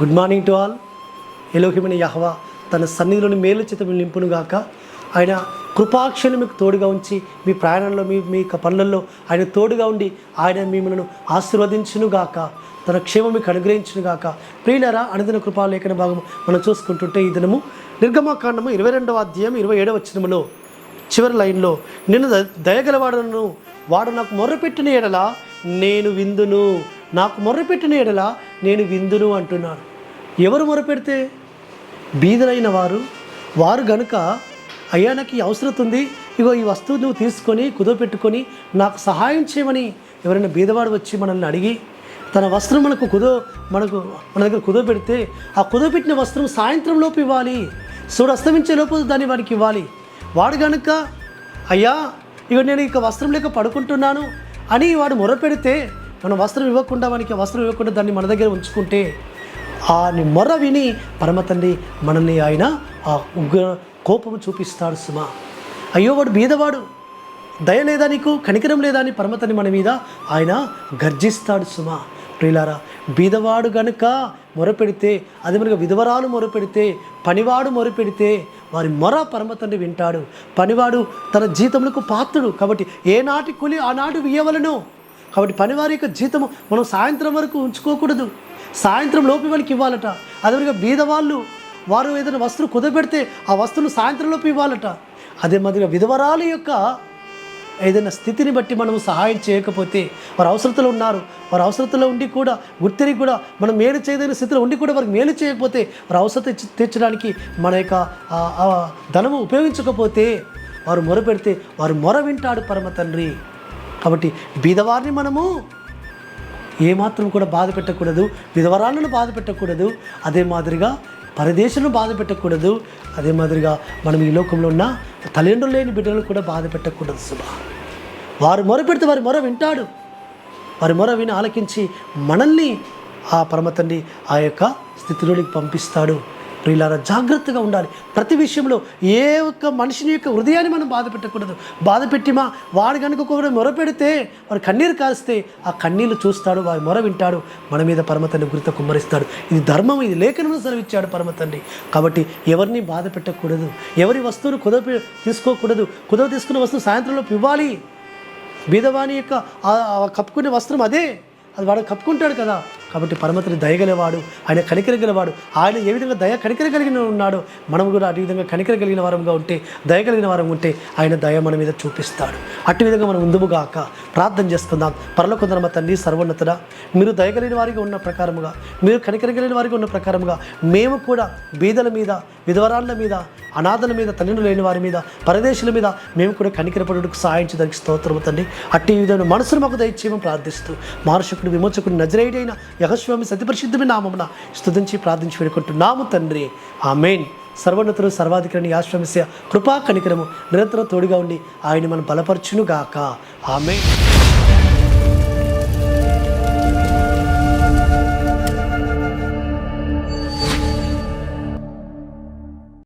Good morning to all. ఎలోహిమైన యెహోవా తన సన్నిధిలోని మేలు చేత మీరు నింపునుగాక. ఆయన కృపాక్షను మీకు తోడుగా ఉంచి మీ ప్రయాణంలో మీ పనులలో ఆయన తోడుగా ఉండి ఆయన మిమ్మల్ని ఆశీర్వదించునుగాక. తన క్షేమం మీకు అనుగ్రహించునుగాక. ప్రియులారా, అనుదిన కృపాలేఖన భాగం మనం చూసుకుంటుంటే ఈ దినము నిర్గమకాండము 22వ అధ్యాయం 27వ వచనములో చివరి లైన్లో, నేను దయగలవాడను, వాడు నాకు మొర్రపెట్టిన ఎడల నేను విందును, నాకు మొర్రపెట్టిన ఎడల నేను విందును అంటున్నాడు. ఎవరు మొరపెడితే? బీదలైన వారు గనుక, అయ్యా నాకు ఈ అవసరం ఉంది, ఇగో ఈ వస్తువు నువ్వు తీసుకొని కుదోపెట్టుకొని నాకు సహాయం చేయమని ఎవరైనా బీదవాడు వచ్చి మనల్ని అడిగి తన వస్త్రం మన దగ్గర కుదోపెడితే ఆ కుదోపెట్టిన వస్త్రం సాయంత్రం లోపు ఇవ్వాలి, సూర్యుడు అస్తమించే లోపు దాన్ని వాడికి ఇవ్వాలి. వాడు కనుక అయ్యా ఇక నేను ఇక వస్త్రం లేక పడుకుంటున్నాను అని వాడు మొరపెడితే మనం వస్త్రం ఇవ్వకుండా వానికి వస్త్రం ఇవ్వకుండా దాన్ని మన దగ్గర ఉంచుకుంటే ఆ మొర్ర విని పరమ తండ్రి మనల్ని ఆయన ఆ ఉగ్ర కోపము చూపిస్తాడు సుమా. అయ్యో వాడు బీదవాడు, దయ లేదా నీకు, కనికరం లేదా అని పరమ తండ్రి మన మీద ఆయన గర్జిస్తాడు సుమా. ప్రియులారా, బీదవాడు గనుక మొరపెడితే, అది మనకు విధవరాలు మొరపెడితే, పనివాడు మొరపెడితే వారి మొర పరమ తండ్రి వింటాడు. పనివాడు తన జీతములకు పాత్రుడు కాబట్టి ఏనాటి కూలి ఆనాడు ఇయ్యవలను. కాబట్టి పనివారి యొక్క జీతము మనం సాయంత్రం వరకు ఉంచుకోకూడదు, సాయంత్రం లోపు వాళ్ళకి ఇవ్వాలట. అదేవిధంగా బీదవాళ్ళు వారు ఏదైనా వస్తువు కుదపెడితే ఆ వస్తువును సాయంత్రం లోపు ఇవ్వాలట. అదే మాదిరిగా విధవరాలు యొక్క ఏదైనా స్థితిని బట్టి మనం సహాయం చేయకపోతే, వారు అవసరతలో ఉన్నారు, వారు అవసరతలో ఉండి కూడా గుర్తిని కూడా మనం మేలు చేయదైన స్థితిలో ఉండి కూడా వారికి మేలు చేయకపోతే, వారు అవసరత తీర్చడానికి మన యొక్క ధనము ఉపయోగించకపోతే, వారు మొరపెడితే వారు మొర వింటాడు పరమ తండ్రి. కాబట్టి బీదవారిని మనము ఏమాత్రం కూడా బాధ పెట్టకూడదు, విధవరాలను బాధ పెట్టకూడదు, అదే మాదిరిగా పరదేశంలో బాధ పెట్టకూడదు, అదే మాదిరిగా మనం ఈ లోకంలో ఉన్న తల్లిదండ్రులు లేని బిడ్డలను కూడా బాధ పెట్టకూడదు సుమా. వారు మొరపెడితే వారి మొర వింటాడు, వారి మొర విని ఆలకించి మనల్ని ఆ పరమ తండ్రి ఆ యొక్క స్థితిలోనికి పంపిస్తాడు. ప్రియులారా, జాగ్రత్తగా ఉండాలి. ప్రతి విషయంలో ఏ ఒక్క మనిషిని యొక్క హృదయాన్ని మనం బాధ పెట్టకూడదు. బాధ పెట్టిమా వాడు కనుక ఒకరు మొర పెడితే వాడు కన్నీరు కారిస్తే ఆ కన్నీళ్ళు చూస్తాడు, వారి మొర వింటాడు, మన మీద పరమ తండ్రి గురిత కుమ్మరిస్తాడు. ఇది ధర్మం, ఇది లేఖనంలో సెలవిచ్చాడు పరమ తండ్రి. కాబట్టి ఎవరిని బాధ పెట్టకూడదు, ఎవరి వస్తువును తీసుకోకూడదు. కుదవ తీసుకున్న వస్తువు సాయంత్రంలోపు ఇవ్వాలి. బీదవాణి యొక్క కప్పుకునే వస్త్రం అదే, అది వాడు కప్పుకుంటాడు కదా. కాబట్టి పరమతండ్రి దయగలవాడు, ఆయన కనికర గలవాడు. ఆయన ఏ విధంగా కనికర కలిగిన ఉన్నాడో మనం కూడా అటు విధంగా కనికర కలిగిన వారంగా ఉంటే, దయ కలిగిన వారం ఉంటే ఆయన దయ మన మీద చూపిస్తాడు. అటు విధంగా మనం ముందుగాక ప్రార్థన చేసుకుందాం. పరలోకమందున్న తండ్రి సర్వోన్నతుడా, మీరు దయగలిగిన వారిగా ఉన్న ప్రకారముగా, మీరు కనికర కలిగిన వారిగా ఉన్న ప్రకారముగా మేము కూడా బీదల మీద, విధవరాళ్ళ మీద, అనాథల మీద, తండ్రులు లేని వారి మీద, పరదేశుల మీద మేము కూడా కనికరపడుటకు సహాయించడానికి స్తోత్రము తండ్రి. అట్టి విధంగా మనసును మాకు దయచేయమని ప్రార్థిస్తూ మానుషకుడు విమోచకుడు నజరేయుడైన యెహోషువ సత్యపరిశుద్ధమైన నామమున స్తుతించి ప్రార్థించి వేడుకుంటున్నాము తండ్రి. ఆమేన్. సర్వోన్నతుడు సర్వాధికారిని యాశ్వమస్య కృపా కనికరము నిరంతరం తోడుగా ఉండి ఆయన మనం బలపరచునుగాక. ఆమేన్.